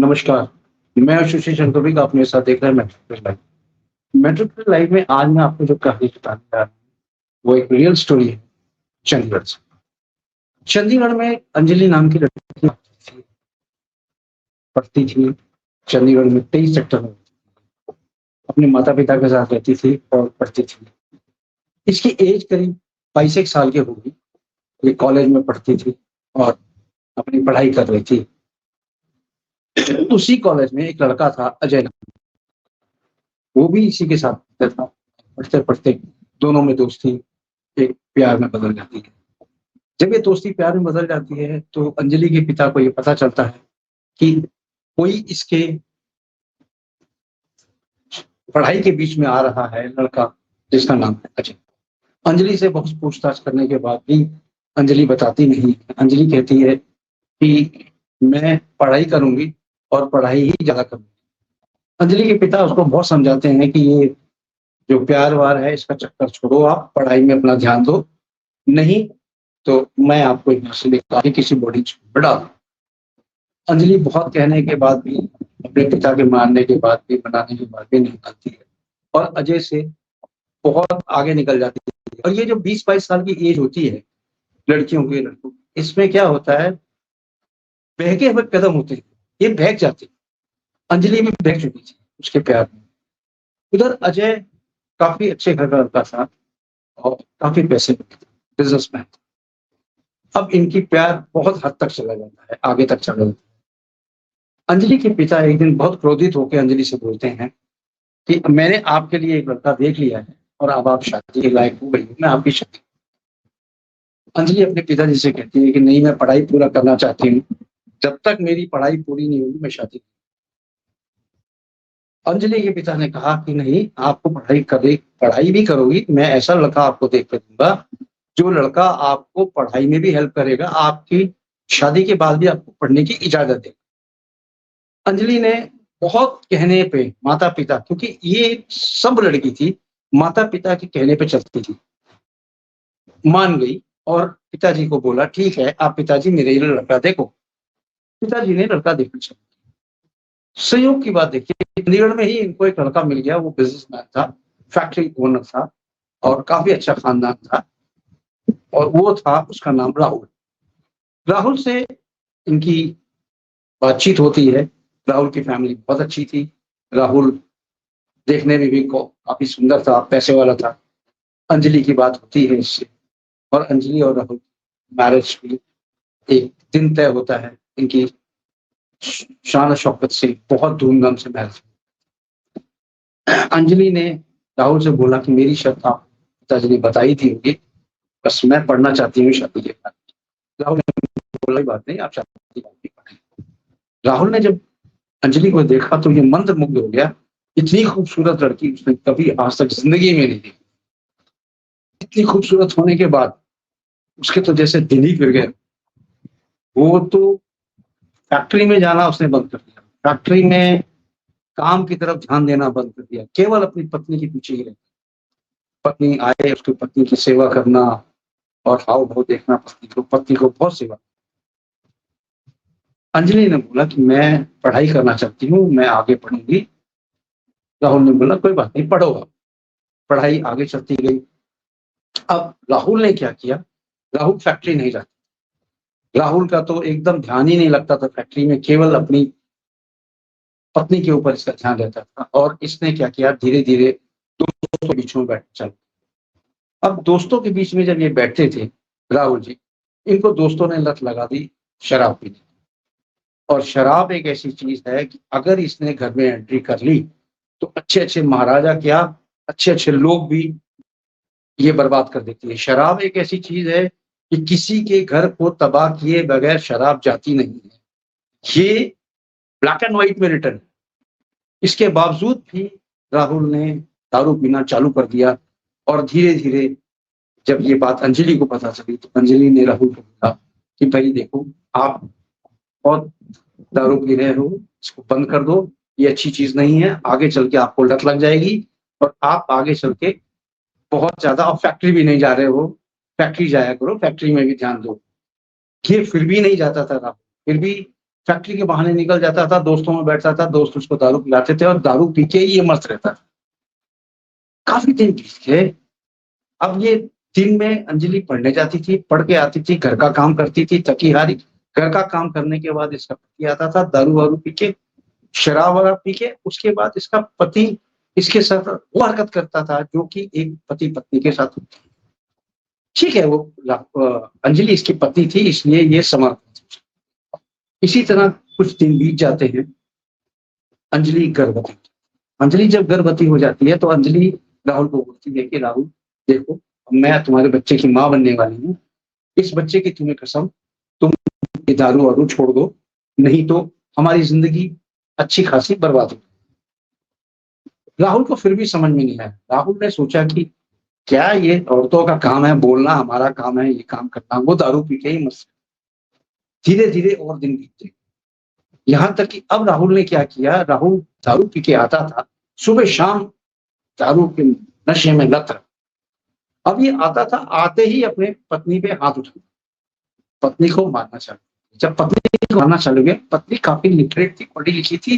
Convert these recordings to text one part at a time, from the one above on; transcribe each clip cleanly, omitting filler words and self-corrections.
नमस्कार, मैं आशुषी शंकरवी का अपने साथ देख रहे हैं मेट्रो लाइव। मेट्रो लाइव में आज मैं आपको जो कहानी बताने जा रहा हूँ, वो एक रियल स्टोरी है चंडीगढ़ से। चंडीगढ़ में अंजलि नाम की लड़की पढ़ती थी। चंडीगढ़ में 23 सेक्टर में अपने माता-पिता के साथ रहती थी और पढ़ती थी। इसकी एज करीब 22 साल की होगी। ये कॉलेज में पढ़ती थी और अपनी पढ़ाई कर रही थी। उसी कॉलेज में एक लड़का था अजय नाम, वो भी इसी के साथ पढ़ता था। पढ़ते-पढ़ते दोनों में दोस्ती एक प्यार में बदल जाती है। जब ये दोस्ती प्यार में बदल जाती है तो अंजलि के पिता को ये पता चलता है कि कोई इसके पढ़ाई के बीच में आ रहा है लड़का, जिसका नाम है अजय। अंजलि से बहुत पूछताछ करने के बाद भी अंजलि बताती नहीं। अंजलि कहती है कि मैं पढ़ाई करूँगी और पढ़ाई ही ज़्यादा करूँगी। अंजलि के पिता उसको बहुत समझाते हैं कि ये जो प्यार-व्यार है इसका चक्कर छोड़ो, आप पढ़ाई में अपना ध्यान दो, नहीं तो मैं आपको यहाँ से निकाल के किसी बोर्डिंग स्कूल में डाल दूँगा। अंजलि बहुत कहने के बाद भी, अपने पिता के मानने के बाद भी, मनाने के बाद भी नहीं मानती है और अजय से बहुत आगे निकल जाती है। और ये जो 20-22 साल की एज होती है लड़कियों की, लड़कों की, इसमें क्या होता है, बहके हुए कदम होते हैं, ये बहक जाते हैं। अंजलि भी बहक चुकी थी उसके प्यार में। उधर अजय काफ़ी अच्छे घर का लड़का था और काफ़ी पैसे में था, बिज़नेसमैन था। अब इनकी प्यार बहुत हद तक चला जाता है, आगे तक चला जाता है। अंजलि के पिता एक दिन बहुत क्रोधित होकर अंजलि से बोलते हैं कि मैंने आपके लिए एक लड़का देख लिया है और अब आप शादी के लायक हो गई हो, मैं आपकी शादी। अंजलि अपने पिताजी से कहती है कि नहीं, मैं पढ़ाई पूरा करना चाहती हूँ, जब तक मेरी पढ़ाई पूरी नहीं होगी मैं शादी। अंजलि के पिता ने कहा कि नहीं, आपको पढ़ाई भी करोगी, मैं ऐसा लड़का आपको देख के दूंगा जो लड़का आपको पढ़ाई में भी हेल्प करेगा, आपकी शादी के बाद भी आपको पढ़ने की इजाजत देगा। अंजलि ने बहुत कहने पे माता-पिता, क्योंकि ये सब लड़की थी, माता-पिता के कहने पे चलती थी, मान गई और पिताजी को बोला ठीक है, आप पिताजी मेरे लिए लड़का देखो। पिताजी ने लड़का देखना शुरू किया। संयोग की बात देखिए, चंडीगढ़ में ही इनको एक लड़का मिल गया। वो बिज़नेसमैन था, फैक्ट्री ओनर था और काफ़ी अच्छा खानदान था और वो था, उसका नाम राहुल। राहुल से इनकी बातचीत होती है। राहुल की फैमिली बहुत अच्छी थी। राहुल देखने में भी काफ़ी सुंदर था, पैसे वाला था। अंजलि की बात होती है इससे और अंजलि और राहुल मैरिज भी एक दिन तय होता है। इनकी शान शौकत से बहुत धूमधाम से मैरिज। अंजलि ने राहुल से बोला कि मेरी शर्त आप पिताजी ने बताई थी होगी, बस मैं पढ़ना चाहती हूँ शादी के बाद। राहुल ने बोला कोई बात नहीं, आप शादी पढ़ें। राहुल ने जब अंजलि को देखा तो ये मंत्रमुग्ध हो गया। इतनी खूबसूरत लड़की उसने कभी आज तक जिंदगी में नहीं देखी। इतनी खूबसूरत होने के बाद उसके तो जैसे दिन ही फिर गए। वो तो फैक्ट्री में जाना उसने बंद कर दिया। फैक्ट्री में काम की तरफ ध्यान देना बंद कर दिया। केवल अपनी पत्नी के पीछे ही रहती। पत्नी आए, उसकी पत्नी की सेवा करना और हाव-भाव देखना पत्नी को बहुत सेवा। अंजलि ने बोला कि मैं पढ़ाई करना चाहती हूँ, मैं आगे पढ़ूँगी। राहुल ने बोला कोई बात नहीं, पढ़ो आप। पढ़ाई आगे चलती गई। अब राहुल ने क्या किया, राहुल फैक्ट्री नहीं जाता। राहुल का तो एकदम ध्यान ही नहीं लगता था फैक्ट्री में, केवल अपनी पत्नी के ऊपर इसका ध्यान रहता था। और इसने क्या किया, धीरे-धीरे दोस्तों के बीच में बैठ चल। अब दोस्तों के बीच में जब ये बैठते थे राहुल जी, इनको दोस्तों ने लत लगा दी शराब पीने की। और शराब एक ऐसी चीज़ है कि अगर इसने घर में एंट्री कर ली, तो अच्छे-अच्छे महाराजा क्या, अच्छे-अच्छे लोग भी ये बर्बाद कर देती है। शराब एक ऐसी चीज़ है कि किसी के घर को तबाह किए बगैर शराब जाती नहीं है। ये ब्लैक एंड व्हाइट में रिटन है। इसके बावजूद भी राहुल ने दारू पीना चालू कर दिया और धीरे-धीरे जब ये बात अंजलि को पता चली, तो अंजलि ने राहुल को बोला कि भई देखो, आप बहुत दारू पी रहे हो, इसको बंद कर दो, ये अच्छी चीज़ नहीं है, आगे चल के आपको लत लग जाएगी और आप आगे चल के बहुत ज़्यादा, आप फैक्ट्री भी नहीं जा रहे हो, फैक्ट्री जाया करो, फैक्ट्री में भी ध्यान दो। ये फिर भी नहीं जाता था राहुल, फिर भी फैक्ट्री के बहाने निकल जाता था, दोस्तों में बैठता था, दोस्त उसको दारू पिलाते थे और दारू पी के ही ये मस्त रहता था। काफी दिन बीत गए। अब ये दिन में अंजलि पढ़ने जाती थी, पढ़ के आती थी, घर का काम करती थी, थकी हारी। घर का काम करने के बाद इसका पति आता था दारू वारू पी के, शराब वराब पी के। उसके बाद इसका पति इसके साथ वो हरकत करता था जो कि एक पति पत्नी के साथ होती है। ठीक है, वो अंजलि इसकी पत्नी थी, इसलिए ये समर्थ। इसी तरह कुछ दिन बीत जाते हैं। अंजलि गर्भवती, अंजलि जब गर्भवती हो जाती है तो अंजलि राहुल को बोलती है कि राहुल देखो, मैं तुम्हारे बच्चे की माँ बनने वाली हूँ, इस बच्चे की तुम्हें कसम, तुम ये दारू वारू छोड़ दो, नहीं तो हमारी जिंदगी अच्छी खासी बर्बाद हो। राहुल को फिर भी समझ में नहीं आया। राहुल ने सोचा कि क्या ये औरतों का काम है बोलना, हमारा काम है ये काम करना। वो दारू पी के ही मस्त। धीरे धीरे और दिन बीतते, यहाँ तक कि अब राहुल ने क्या किया, राहुल दारू पी के आता था सुबह शाम, दारू के नशे में लत रहा। अब ये आता था, आते ही अपने पत्नी पे हाथ उठा, पत्नी को मारना चालू। जब पत्नी को मारना चालू गया, पत्नी काफी लिटरेट थी, पढ़ी लिखी थी,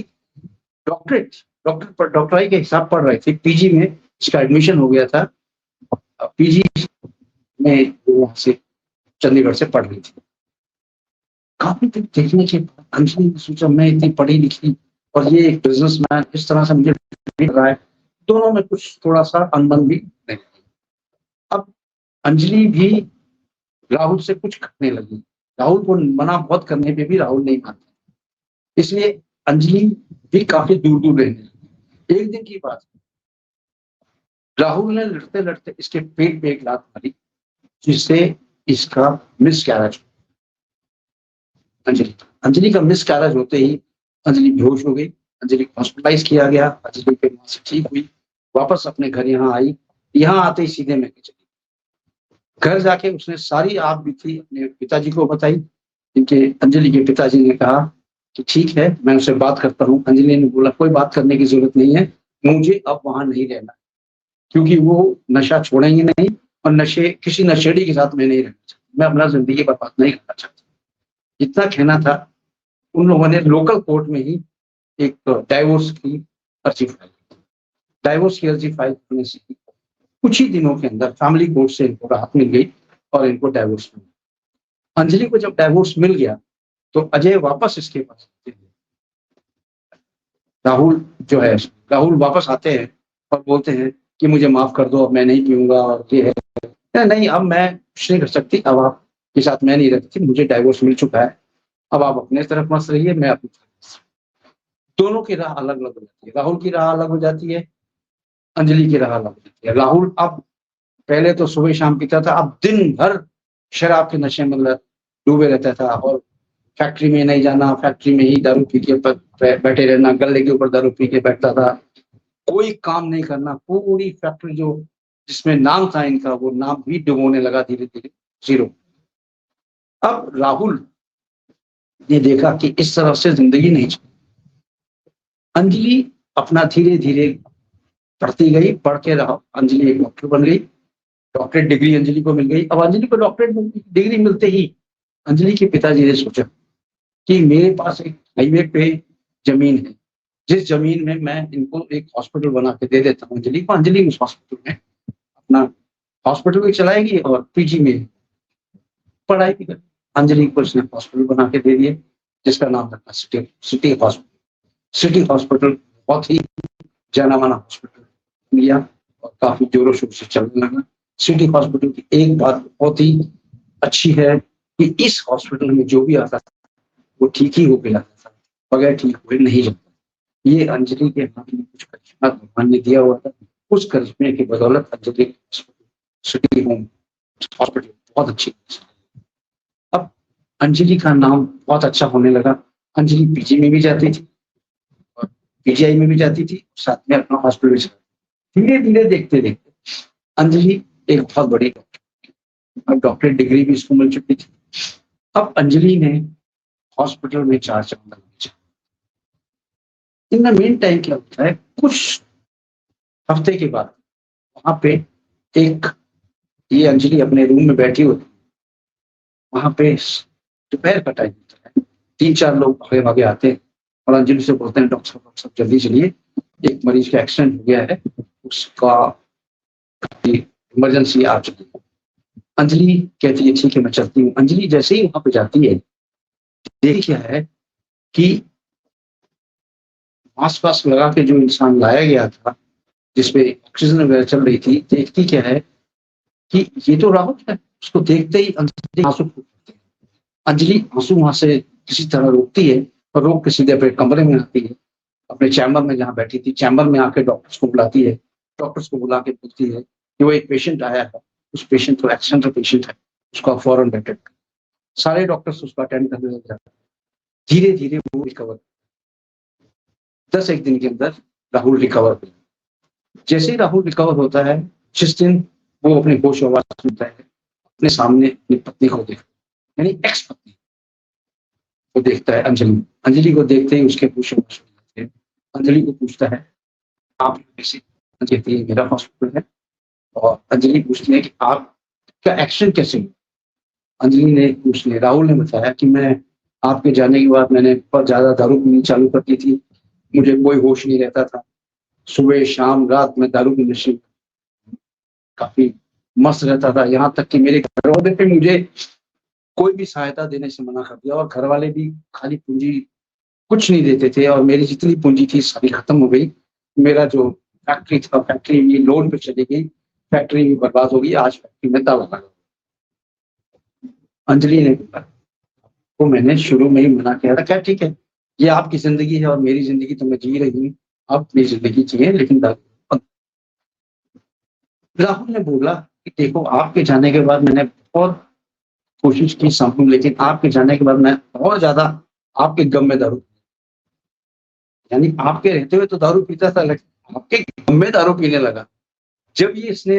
डॉक्टरेट, डॉक्टराई के हिसाब पढ़ रही थी, पीजी में इसका एडमिशन हो गया था। पीजी में वहां से चंडीगढ़ से पढ़ रही थी। काफी दिन देखने के बाद अंजलि ने सोचा मैं इतनी पढ़ी लिखी और ये एक बिजनेसमैन इस तरह से मुझे ट्रीट कर रहा है, दोनों में कुछ थोड़ा सा अनबन भी नहीं। अब अंजलि भी राहुल से कुछ करने लगी। राहुल को मना बहुत करने पे भी राहुल नहीं मानता, इसलिए अंजलि भी काफी दूर दूर रहने लगी। एक दिन की बात, राहुल ने लड़ते लड़ते इसके पेट पे एक लात मारी, जिससे इसका मिस कैरेज, अंजलि अंजलि का मिस कैरेज होते ही अंजलि बेहोश हो गई। अंजलि को हॉस्पिटलाइज किया गया। अंजलि के मां से ठीक हुई, वापस अपने घर यहाँ आई। यहाँ आते ही सीधे मैं चली, घर जाके उसने सारी आप बीती अपने पिताजी को बताई। इनके अंजलि के पिताजी ने कहा कि ठीक है, मैं उससे बात करता हूँ। अंजलि ने बोला कोई बात करने की जरूरत नहीं है, मुझे अब वहां नहीं रहना, क्योंकि वो नशा छोड़ेंगे नहीं और नशे किसी नशेड़ी के साथ मैं नहीं रहना चाहती, मैं अपना जिंदगी बर्बाद नहीं करना चाहती। इतना कहना था, उन लोगों ने लोकल कोर्ट में ही एक डाइवोर्स की अर्जी फाइल, डाइवोर्स की अर्जी फाइल करने से कुछ ही दिनों के अंदर फैमिली कोर्ट से इनको राहत मिल गई और इनको डाइवोर्स मिल गया। अंजलि को जब डाइवोर्स मिल गया तो अजय वापस इसके पास आते हैं। राहुल जो है, राहुल वापस आते हैं और बोलते हैं कि मुझे माफ कर दो, अब मैं नहीं पीऊंगा और ये है नहीं, अब मैं कुछ नहीं कर सकती, अब आपके साथ मैं नहीं रहती, मुझे डाइवोर्स मिल चुका है, अब आप अपने तरफ मस्त रहिए, मैं अपनी तरफ। दोनों की राह अलग अलग हो जाती है, राहुल की राह अलग हो जाती है, अंजलि की राह अलग हो जाती है। राहुल अब पहले तो सुबह शाम पीता था, अब दिन भर शराब के नशे में डूबे रहता था और फैक्ट्री में नहीं जाना, फैक्ट्री में ही दारू पी के बैठे रहना, गले के ऊपर दारू पी के बैठता था, कोई काम नहीं करना। पूरी फैक्ट्री जो जिसमें नाम था इनका, वो नाम भी डुबोने लगा धीरे धीरे, जीरो। अब राहुल ने देखा कि इस तरह से जिंदगी नहीं चली। अंजलि अपना धीरे धीरे पढ़ती गई, पढ़ के रहा अंजलि एक डॉक्टर बन गई, डॉक्टरेट डिग्री अंजलि को मिल गई। अब अंजलि को डॉक्टरेट डिग्री मिलते ही अंजलि के पिताजी ने सोचा कि मेरे पास एक हाईवे पे जमीन है, जिस जमीन में मैं इनको एक हॉस्पिटल बना के दे देता हूँ अंजलि को, अंजलि उस हॉस्पिटल में अपना हॉस्पिटल भी चलाएगी और पीजी में पढ़ाई भी करेगी। अंजलि को उसने हॉस्पिटल बना के दे दिए, जिसका नाम रखा city city hospital. City hospital बहुत ही जाना माना हॉस्पिटल लिया और काफी जोरों शोर से चलने लगा। सिटी हॉस्पिटल की एक बात बहुत ही अच्छी है कि इस हॉस्पिटल में जो भी आता था वो ठीक ही होके जाता था, बगैर ठीक हुए नहीं जाता। ये अंजलि के हाथ में कुछ करिश्मा भगवान ने दिया हुआ था, उस करिश्मे की बदौलत अंजलि सिटी होम हॉस्पिटल बहुत अच्छी। अब अंजलि का नाम बहुत अच्छा होने लगा। अंजलि पीजी में भी जाती थी और पीजीआई में भी जाती थी, साथ में अपना हॉस्पिटल भी चलाती। धीरे धीरे देखते देखते अंजलि एक बहुत बड़ी डॉक्टरेट डिग्री भी इसको मिल चुकी थी। अब अंजलि ने हॉस्पिटल में चार चांद लगे। इन द मेन टाइम क्या होता है, कुछ हफ्ते के बाद वहां पे एक, ये अंजलि अपने रूम में बैठी होती, वहां पे दोपहर का टाइम होता है, 3-4 लोग भागे भागे आते हैं और अंजलि से बोलते हैं, डॉक्टर साहब जल्दी चलिए, एक मरीज का एक्सीडेंट हो गया है, उसका इमरजेंसी आ चुकी है। अंजलि कहती है ठीक है मैं चलती हूँ। अंजलि जैसे ही वहां पे जाती है, देख क्या है कि आसपास लगा के जो इंसान लाया गया था, जिसपे ऑक्सीजन वगैरह चल रही थी, देखती क्या है कि ये तो राहुल है। उसको देखते ही अंजलि आंसू फूट पड़ते हैं। अंजलि आंसू वहां से किसी तरह रोकती है और रोक के सीधे अपने कमरे में आती है, अपने चैम्बर में जहाँ बैठी थी, चैम्बर में आके डॉक्टर्स को बुलाती है। डॉक्टर्स को बुला के पूछती है कि वो एक पेशेंट आया है, उस पेशेंट को एक्सीडेंटल पेशेंट है, उसको फौरन अटेंड। सारे डॉक्टर्स उसको अटेंड करने लग जाते हैं। धीरे धीरे वो रिकवर, 10 एक दिन के अंदर राहुल रिकवर हो। जैसे ही राहुल रिकवर होता है, जिस दिन वो अपने होश आवाज सुनता है, अपने सामने अपनी पत्नी को देखता है, यानी एक्स पत्नी को देखता है। अंजलि अंजलि को देखते ही उसके होश आवाज सुन जाते हैं। अंजलि को पूछता है आप कैसे? कहती है मेरा हॉस्पिटल है। और अंजलि पूछती है कि आपका एक्शन कैसे हुआ? अंजलि ने पूछने राहुल ने बताया कि मैं आपके जाने के बाद मैंने बहुत ज्यादा दारू पीनी चालू कर दी थी, मुझे कोई होश नहीं रहता था, सुबह शाम रात में दारू की नशे काफी मस्त रहता था, यहाँ तक कि मेरे घर वाले पे मुझे कोई भी सहायता देने से मना कर दिया और घर वाले भी खाली पूंजी कुछ नहीं देते थे और मेरी जितनी पूंजी थी सारी खत्म हो गई। मेरा जो फैक्ट्री था, फैक्ट्री भी लोन पे चली गई, फैक्ट्री भी बर्बाद हो गई, आज फैक्ट्री में ताला लगा। अंजलि ने बोला तो मैंने शुरू में ही मना किया था, क्या ठीक है ये आपकी जिंदगी है और मेरी जिंदगी तो मैं जी रही हूँ, आप अपनी जिंदगी जिए लेकिन दारू। राहुल ने बोला कि देखो आपके जाने के बाद मैंने बहुत कोशिश की संभूं, लेकिन आपके जाने के बाद मैं और ज्यादा आपके गम में दारू, यानी आपके रहते हुए तो दारू पीता था लेकिन आपके गम में दारू पीने लगा। जब ये इसने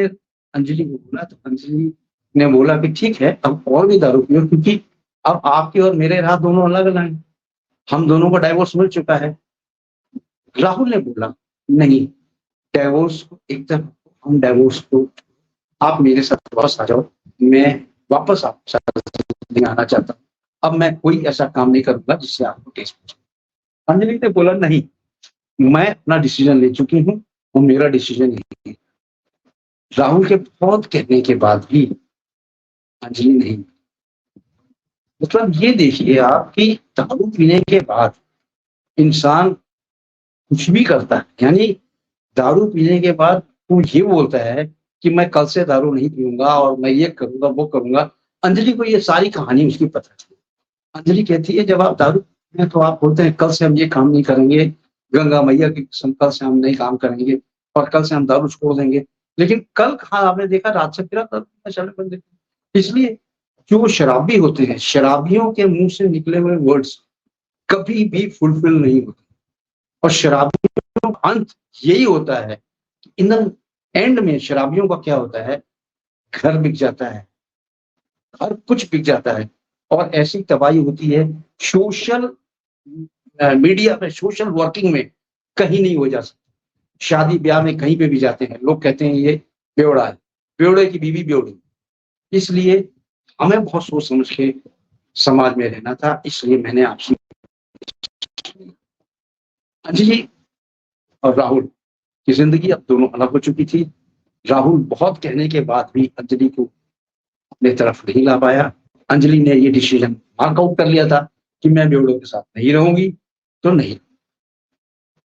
अंजलि को बोला तो अंजलि ने बोला कि ठीक है अब और भी दारू पियो, क्योंकि अब आपके और मेरे राह दोनों अलग अलग हैं, हम दोनों को डाइवोर्स मिल चुका है। राहुल ने बोला नहीं, डाइवोर्स को एक तरफ, हम डाइवोर्स को, आप मेरे साथ वापस आ जाओ, मैं वापस आपके साथ नहीं आना चाहता, अब मैं कोई ऐसा काम नहीं करूंगा जिससे आपको ठेस पहुंचे। अंजलि ने बोला नहीं, मैं अपना डिसीजन ले चुकी हूँ, वो मेरा डिसीजन है। राहुल के बहुत कहने के बाद भी अंजलि नहीं, मतलब ये देखिए आप कि दारू पीने के बाद इंसान कुछ भी करता है, यानी दारू पीने के बाद वो ये बोलता है कि मैं कल से दारू नहीं पीऊंगा और मैं ये करूंगा वो करूंगा। अंजलि को ये सारी कहानी उसकी पता थी। अंजलि कहती है जब आप दारू पीते हैं तो आप बोलते हैं कल से हम ये काम नहीं करेंगे, गंगा मैया की कसम कल से हम नहीं काम करेंगे और कल से हम दारू छोड़ देंगे, लेकिन कल कहाँ आपने देखा, रात से फिर आप दारू पीना चालू कर देते। इसलिए जो शराबी होते हैं, शराबियों के मुंह से निकले हुए वर्ड्स कभी भी फुलफिल नहीं होते और शराबियों का अंत यही होता है। इन द एंड में शराबियों का क्या होता है, घर बिक जाता है, हर कुछ बिक जाता है और ऐसी तबाही होती है। सोशल मीडिया में, सोशल वर्किंग में कहीं नहीं हो जा सकती, शादी ब्याह में कहीं पे भी जाते हैं लोग कहते हैं ये बेवड़ा है, बेवड़े की बीवी बेवड़ी। इसलिए हमें बहुत सोच समझ के समाज में रहना था, इसलिए मैंने आपसे। अंजलि और राहुल की जिंदगी अब दोनों अलग हो चुकी थी। राहुल बहुत कहने के बाद भी अंजलि को अपने तरफ नहीं ला पाया। अंजलि ने ये डिसीजन मार्कआउट कर लिया था कि मैं बेवड़ों के साथ नहीं रहूंगी, तो नहीं।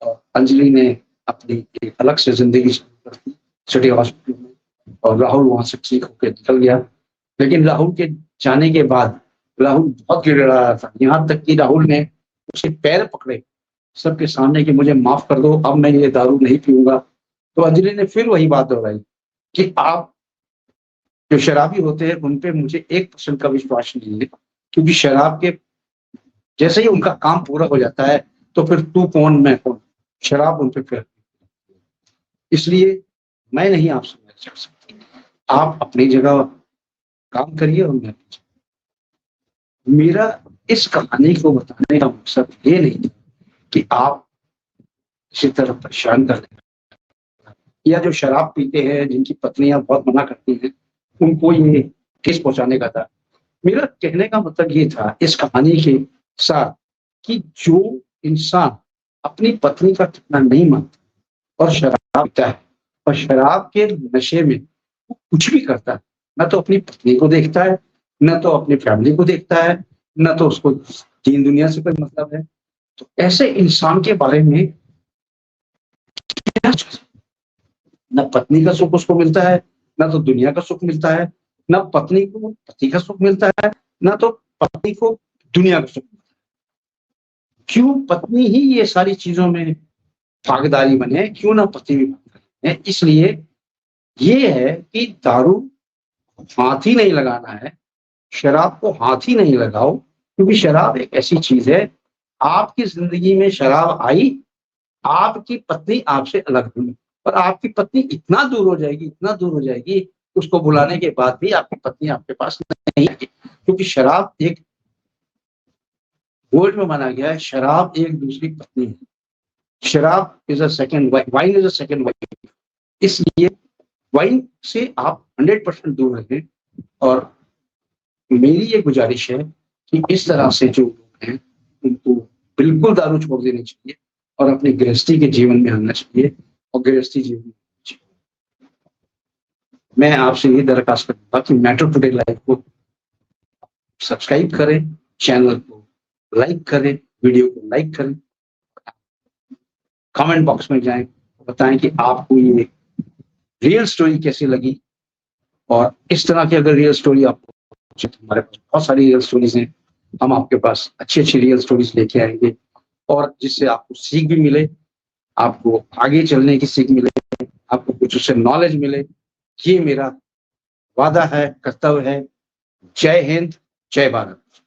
और अंजलि ने अपनी एक अलग से जिंदगी शुरू कर दी सिटी हॉस्पिटल में और राहुल वहां से ठीक होकर निकल गया। लेकिन राहुल के जाने के बाद राहुल बहुत गिड़गिड़ा रहा था, यहाँ तक कि राहुल ने उसके पैर पकड़े सबके सामने कि मुझे माफ कर दो, अब मैं ये दारू नहीं पीऊंगा। तो अंजलि ने फिर वही बात दोहराई कि आप जो शराबी होते हैं उन पे मुझे 1% का विश्वास नहीं है, क्योंकि शराब के जैसे ही उनका काम पूरा हो जाता है तो फिर तू कौन मैं कौन, शराब उन पे फिर। इसलिए मैं नहीं आपसे मैच कर सकती, आप अपनी जगह काम करिए और मैं। मेरा इस कहानी को बताने का मकसद ये नहीं था कि आप किसी तरह परेशान कर दें या जो शराब पीते हैं जिनकी पत्नियां बहुत मना करती हैं उनको ये ठेस पहुंचाने का था। मेरा कहने का मतलब ये था इस कहानी के साथ कि जो इंसान अपनी पत्नी का कहना नहीं मानता और शराब पीता है और शराब के नशे में वो कुछ भी करता है, ना तो अपनी पत्नी को देखता है, ना तो अपनी फैमिली को देखता है, ना तो उसको दीन दुनिया से कोई मतलब है। तो ऐसे इंसान के बारे में क्या, ना पत्नी का सुख उसको मिलता है, ना तो दुनिया का सुख मिलता है, ना पत्नी को पति का सुख मिलता है, ना तो पत्नी को दुनिया का सुख मिलता है। क्यों पत्नी ही ये सारी चीजों में भागीदारी बने, क्यों ना पति भी भागीदारी बने? इसलिए ये है कि दारू हाथ ही नहीं लगाना है, शराब को हाथ ही नहीं लगाओ, क्योंकि शराब एक ऐसी चीज है, आपकी जिंदगी में शराब आई, आपकी पत्नी आपसे अलग हुई और आपकी पत्नी इतना दूर हो जाएगी, इतना दूर हो जाएगी, उसको बुलाने के बाद भी आपकी पत्नी आपके पास नहीं आएगी, क्योंकि शराब एक वर्ड में माना गया है, शराब एक दूसरी पत्नी है। शराब is a second wife, wine is a second wife. इसलिए वाइन से आप 100% दूर रहें। और मेरी ये गुजारिश है कि इस तरह से जो लोग हैं उनको बिल्कुल दारू छोड़ देनी चाहिए और अपनी गृहस्थी के जीवन में आना चाहिए और गृहस्थी जीवन में आना चाहिए। मैं आपसे ये दरखास्त करूंगा कि मैटर टुडे लाइव को सब्सक्राइब करें, चैनल को लाइक करें, वीडियो को लाइक करें, कमेंट बॉक्स में जाएं, बताएं कि आपको ये रियल स्टोरी कैसी लगी। और इस तरह की अगर रियल स्टोरी आपको, हमारे पास बहुत सारी रियल स्टोरीज हैं, हम आपके पास अच्छी अच्छी रियल स्टोरीज लेके आएंगे और जिससे आपको सीख भी मिले, आपको आगे चलने की सीख मिले, आपको कुछ उससे नॉलेज मिले। ये मेरा वादा है, कर्तव्य है। जय हिंद, जय भारत।